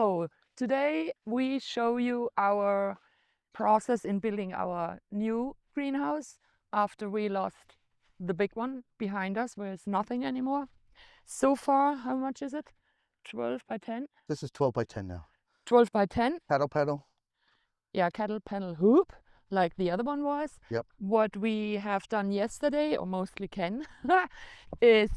So today we show you our process in building our new greenhouse after we lost the big one behind us where it's nothing anymore. So far, how much is it? 12 by 10? This is 12 by 10 now. 12 by 10? Paddle pedal. Yeah, cattle panel hoop, like the other one was. Yep. What we have done yesterday, or mostly Ken, is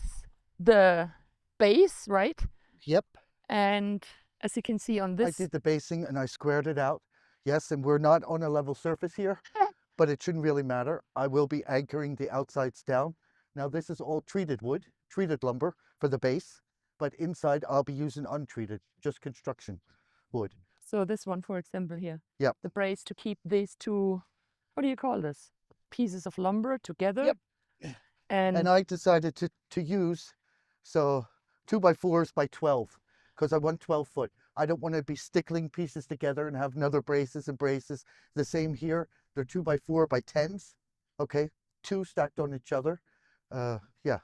the base, right? Yep. And as you can see on I this, did the basing and I squared it out. Yes, and we're not on a level surface here, but it shouldn't really matter. I will be anchoring the outsides down. Now this is all treated wood, treated lumber for the base, but inside I'll be using untreated, just construction wood. so this one, for example, here. Yep. The brace to keep these two, what do you call this? Pieces of lumber together. Yep. And I decided to use, so 2x4s by 12, because I want 12 foot. I don't want to be stickling pieces together and have another braces and braces. The same here, they're 2x4 by 10s, okay? Two stacked on each other. Yeah.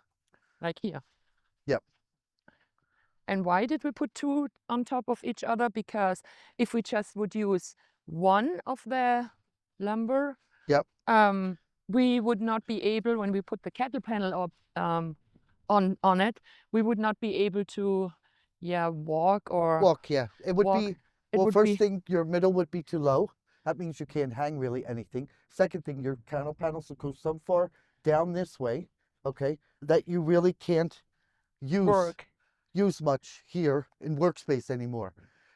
like here. Yep. And why did we put two on top of each other? Because if we just would use one of the lumber, Yep. we would not be able, when we put the cattle panel up on it, we would not be able to, walk or Walk, yeah. It would walk. be, It well, would first be thing, your middle would be too low. That means you can't hang really anything. Second thing, your cattle panels will go so far down this way, okay, that you really can't work. use much here in workspace anymore.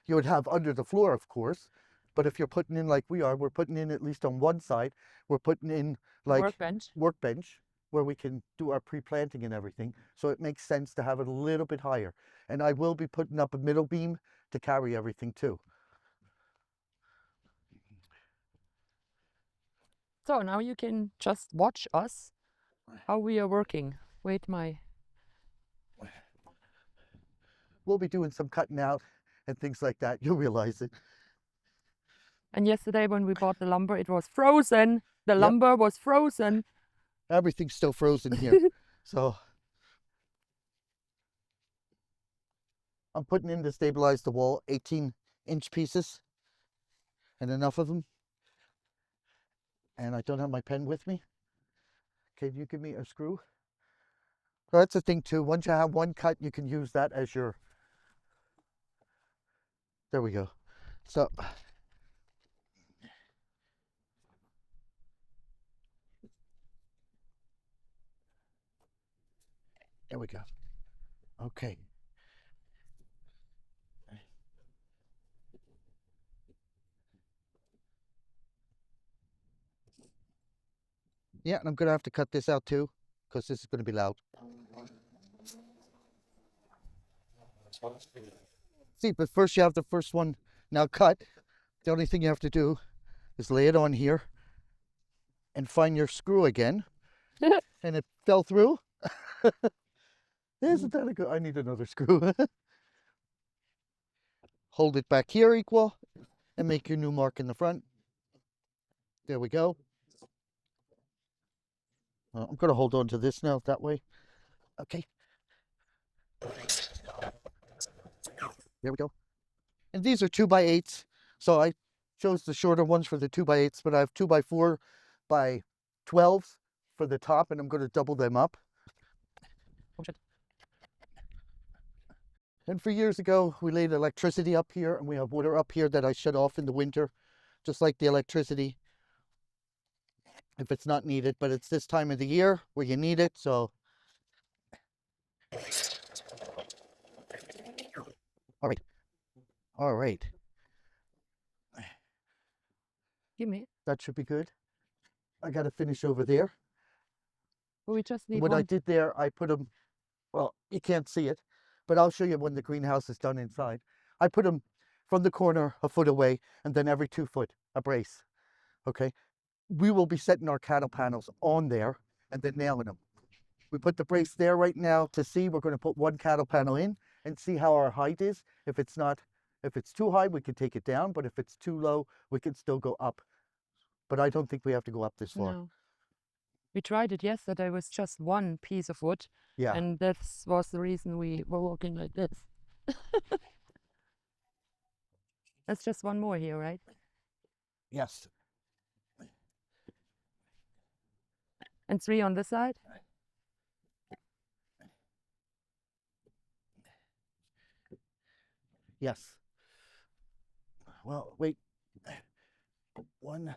You would have under the floor, of course, but if you're putting in like we are, we're putting in at least on one side, we're putting in like workbench where we can do our pre-planting and everything. So it makes sense to have it a little bit higher. And I will be putting up a middle beam to carry everything too. So now you can just watch us, how we are working. Wait, We'll be doing some cutting out and things like that. You'll realize it. And yesterday when we bought the lumber, it was frozen. The Yep. lumber was frozen. Everything's still frozen here. So I'm putting in to stabilize the wall 18-inch pieces and enough of them. And I don't have my pen with me. Can you give me a screw? So that's the thing too. Once you have one cut, you can use that as your, there we go. So there we go. Okay. Yeah, and I'm gonna have to cut this out too, because this is gonna be loud. See, but first you have the first one now cut. The only thing you have to do is lay it on here and find your screw again. And it fell through. Isn't that a good? I need another screw. Hold it back here equal and make your new mark in the front. There we go. I'm going to hold on to this now that way. Okay. There we go. And these are 2x8s. So I chose the shorter ones for the 2x8s, but I have 2x4 by 12s for the top, and I'm going to double them up. And for years ago, we laid electricity up here, and we have water up here that I shut off in the winter, just like the electricity, if it's not needed. But it's this time of the year where you need it, so. All right. All right. Give me. That should be good. I got to finish over there. We just need what one. I did there, I put them, well, you can't see it, but I'll show you when the greenhouse is done inside. I put them from the corner a foot away, and then every 2 foot, a brace, okay? We will be setting our cattle panels on there and then nailing them. We put the brace there right now to see. We're going to put one cattle panel in and see how our height is. If it's too high, we can take it down, but if it's too low, we can still go up. But I don't think we have to go up this far. No. We tried it yesterday with just one piece of wood. Yeah. And that was the reason we were walking like this. That's just one more here, right? Yes. And 3 on this side? Yes. Well, wait. 1,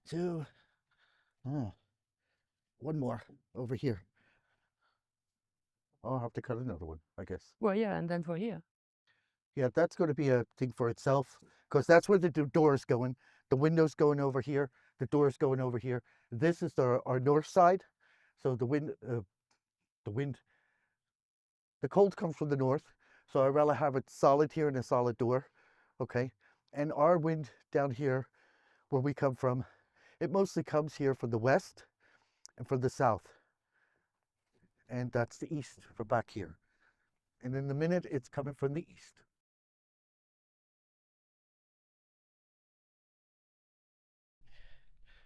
2. Oh, one more over here. I'll have to cut another one, I guess. Well, yeah, and then for here. Yeah, that's going to be a thing for itself because that's where the door is going. The window's going over here. The door's going over here. This is our north side. So the wind, the cold comes from the north. So I'd rather have it solid here and a solid door. Okay. And our wind down here, where we come from, it mostly comes here from the west and from the south. And that's the east from back here. And in a minute, it's coming from the east.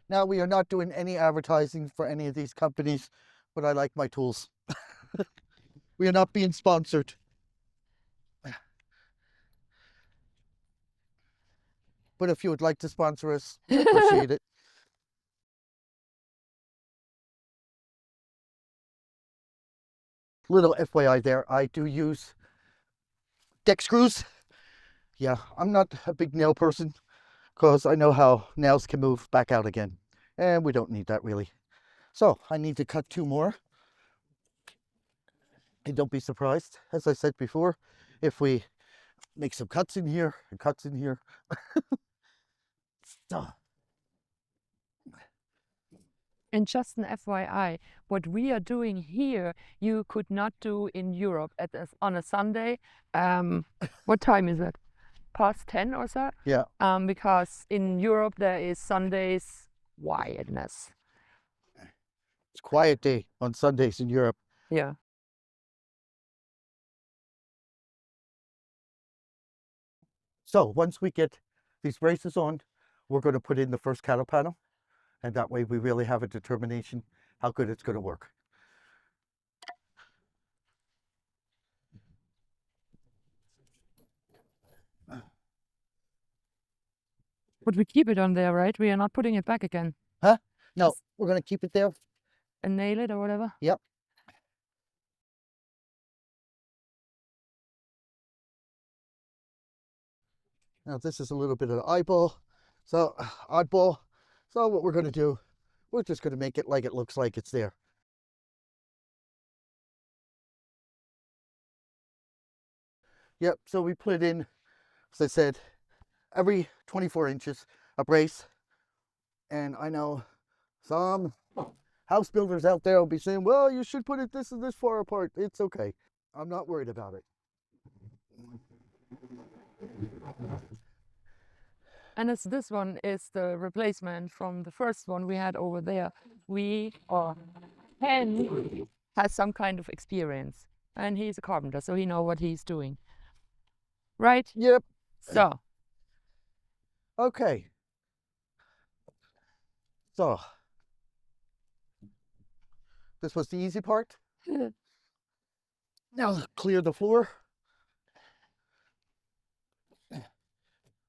Now, we are not doing any advertising for any of these companies, but I like my tools. We are not being sponsored. But if you would like to sponsor us, we appreciate it. Little FYI there, I do use deck screws. Yeah, I'm not a big nail person because I know how nails can move back out again. And we don't need that really. So I need to cut 2 more. And don't be surprised, as I said before, if we make some cuts in here and cuts in here. So, And just an FYI, what we are doing here, you could not do in Europe on a Sunday. What time is it? Past 10 or so? yeah. Because in Europe there is Sundays quietness. It's a quiet day on Sundays in Europe. Yeah. So once we get these braces on, we're going to put in the first cattle panel. And that way we really have a determination how good it's going to work. But we keep it on there, right? We are not putting it back again. Huh? No, we're going to keep it there. And nail it or whatever? Yep. Now this is a little bit of the eyeball. So, oddball. So what we're going to do, we're just going to make it like it looks like it's there. Yep, so we put in, as I said, every 24 inches a brace. And I know some house builders out there will be saying, well, you should put it this and this far apart. It's okay. I'm not worried about it. And as this one is the replacement from the first one we had over there, Hen has some kind of experience. And he's a carpenter, so he knows what he's doing. Right? Yep. So. Okay. So, this was the easy part. Now clear the floor.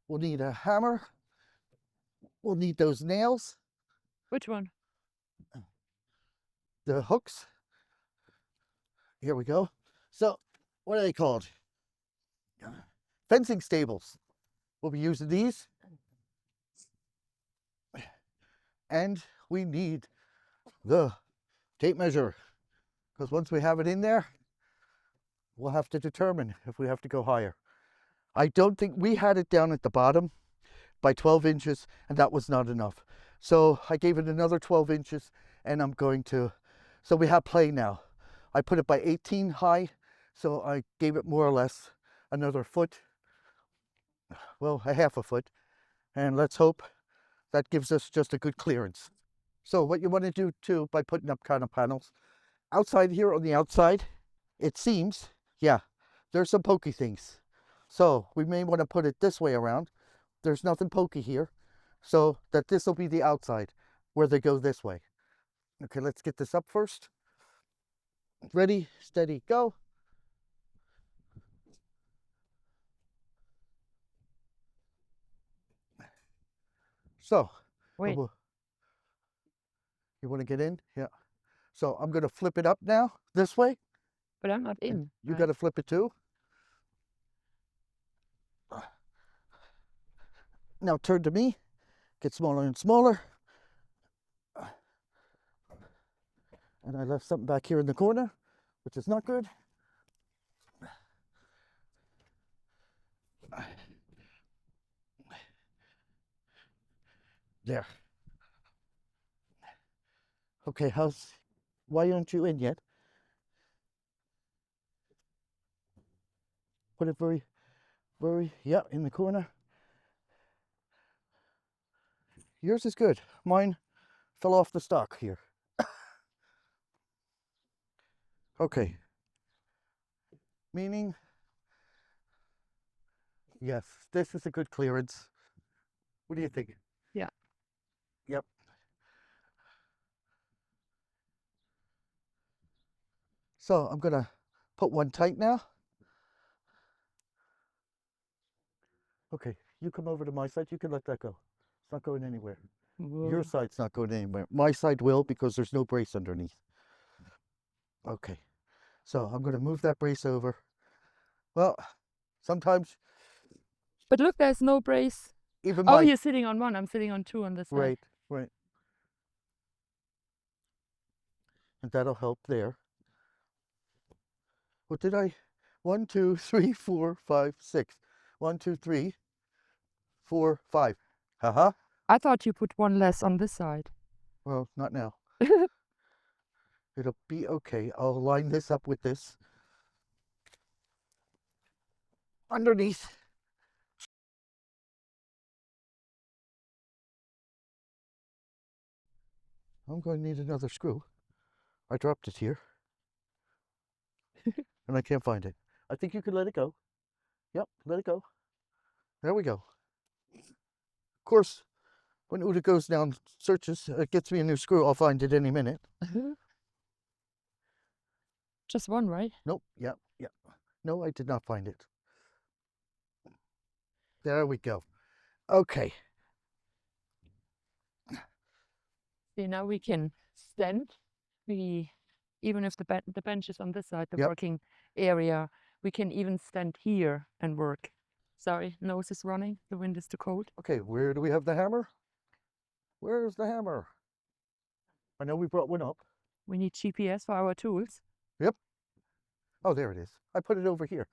We'll need a hammer. We'll need those nails. Which one? The hooks. Here we go. So, what are they called? Fencing stables. We'll be using these. And we need the tape measure, because once we have it in there, we'll have to determine if we have to go higher. I don't think we had it down at the bottom by 12 inches, and that was not enough. So I gave it another 12 inches, and I'm going to, so we have play now. I put it by 18 high, so I gave it more or less another foot, well, a half a foot, and let's hope that gives us just a good clearance. So what you want to do too, by putting up kind of panels, outside here on the outside, it seems, yeah, there's some pokey things. So we may want to put it this way around. There's nothing pokey here, so that this will be the outside where they go this way. Okay, let's get this up first. Ready, steady, go. So, Wait, you want to get in? Yeah. So I'm going to flip it up now this way. but I'm not And in, you got right? to flip it too. Now turn to me. Get smaller and smaller. And I left something back here in the corner, which is not good. There. Okay, why aren't you in yet? Put it yeah, in the corner. Yours is good. Mine fell off the stalk here. Okay. Meaning, yes, this is a good clearance. What do you think? Yeah. Yep. So I'm gonna put one tight now. Okay, you come over to my side. You can let that go. It's not going anywhere. Your Whoa. side's not going anywhere. My side will because there's no brace underneath. Okay, so I'm gonna move that brace over. Well, sometimes But look, there's no brace. even Oh, my you're sitting on one. I'm sitting on two on this side. right, and that'll help there. What did I? 1, 2, 3, 4, 5, 6. 1, 2, 3, 4, 5. Haha. I thought you put one less on this side. Well, not now. It'll be okay. I'll line this up with this underneath. I'm going to need another screw. I dropped it here and I can't find it. I think you could let it go. Yep, let it go. There we go. Of course, when Uta goes down, searches, gets me a new screw, I'll find it any minute. Just one, right? Nope, yep, yep. No, I did not find it. There we go. Okay. See, now we can stand. Even if the bench is on this side, the Yep. working area, we can even stand here and work. Sorry, nose is running. The wind is too cold. Okay, where do we have the hammer? Where's the hammer? I know we brought one up. We need GPS for our tools. Yep. Oh, there it is. I put it over here.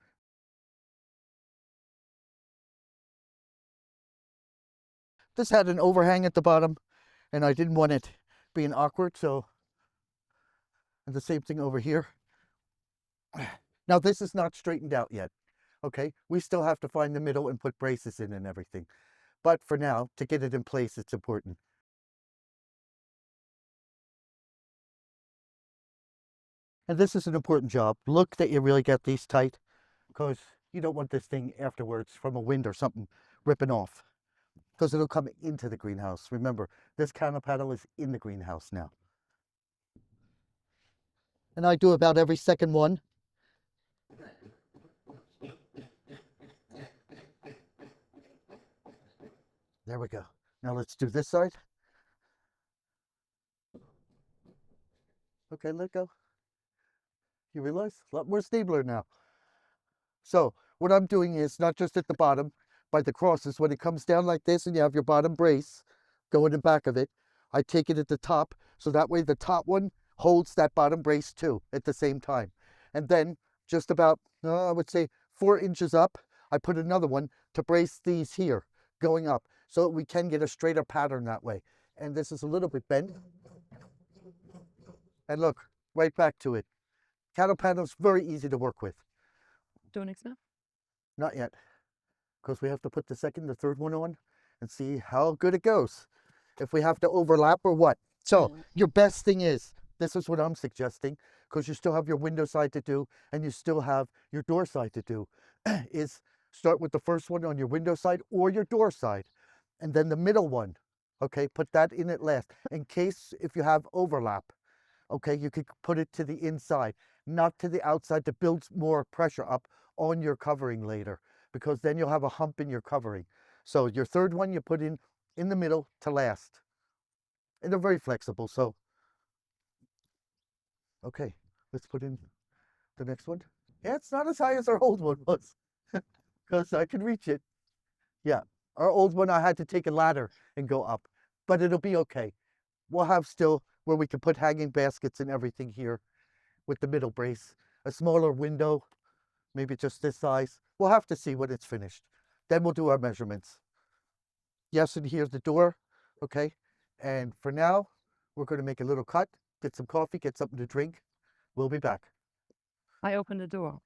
This had an overhang at the bottom, and I didn't want it being awkward, so and the same thing over here. Now, this is not straightened out yet, okay? We still have to find the middle and put braces in and everything. But for now, to get it in place, it's important. And this is an important job. Look that you really get these tight, because you don't want this thing afterwards from a wind or something ripping off, because it'll come into the greenhouse. Remember, this counter panel is in the greenhouse now. And I do about every second one. There we go. Now let's do this side. Okay, let go. You realize? A lot more stabler now. So what I'm doing is not just at the bottom, by the crosses, when it comes down like this and you have your bottom brace going in back of it, I take it at the top, so that way the top one holds that bottom brace too at the same time. And then just about, I would say 4 inches up, I put another one to brace these here going up, so we can get a straighter pattern that way. And this is a little bit bent. And look, right back to it. Cattle panel is very easy to work with. Doing now? Not yet, because we have to put the second, the third one on and see how good it goes. If we have to overlap or what. So your best thing is, this is what I'm suggesting, because you still have your window side to do and you still have your door side to do, is start with the first one on your window side or your door side, and then the middle one, okay, put that in at last, in case if you have overlap. Okay, you could put it to the inside, not to the outside, to build more pressure up on your covering later, because then you'll have a hump in your covering. So your third one you put in in the middle to last. And they're very flexible, so. Okay, let's put in the next one. Yeah, it's not as high as our old one was, because I can reach it. Yeah, our old one I had to take a ladder and go up, but it'll be okay. We'll have still where we can put hanging baskets and everything here with the middle brace. A smaller window, maybe just this size. We'll have to see when it's finished. Then we'll do our measurements. Yes, and here's the door, okay? And for now, we're going to make a little cut, get some coffee, get something to drink. We'll be back. I open the door.